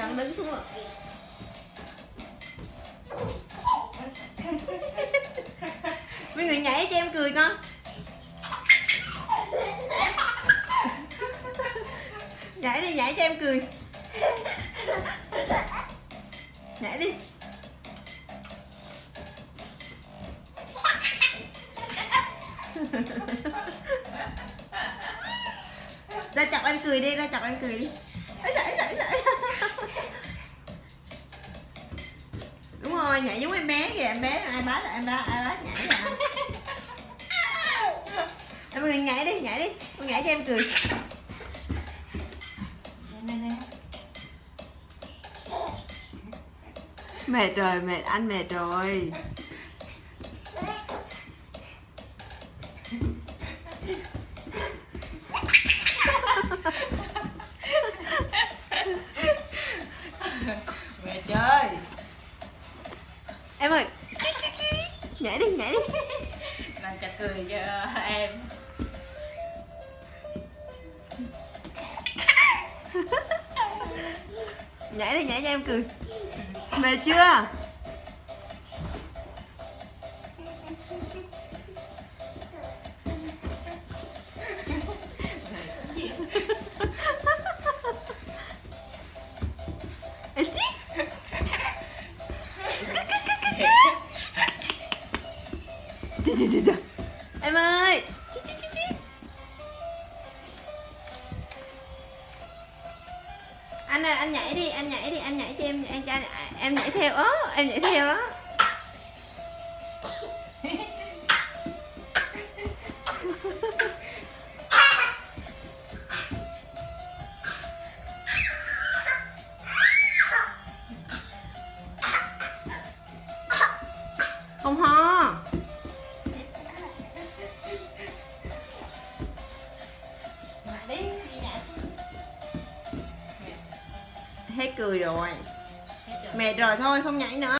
con đứng xuống rồi. Mấy người nhảy cho em cười con. Nhảy đi, nhảy cho em cười. Nhảy đi. Ra chọc em cười đi, ra chọc em cười đi. Đúng rồi, nhảy giống em bé kìa, em bé ai bác nhảy nè. Em người nhảy đi, con nhảy cho em cười. Mệt rồi, anh mệt rồi. Mẹ chơi. Em ơi, nhảy đi. Làm cho cười cho em. Nhảy cho em cười. Mệt chưa? Ê, chí. Chị. Em ơi. Chí. Anh ơi, anh nhảy đi cho em nhảy theo đó, em nhảy theo đó. Không ho. Hết cười rồi. Mệt rồi thôi không nhảy nữa.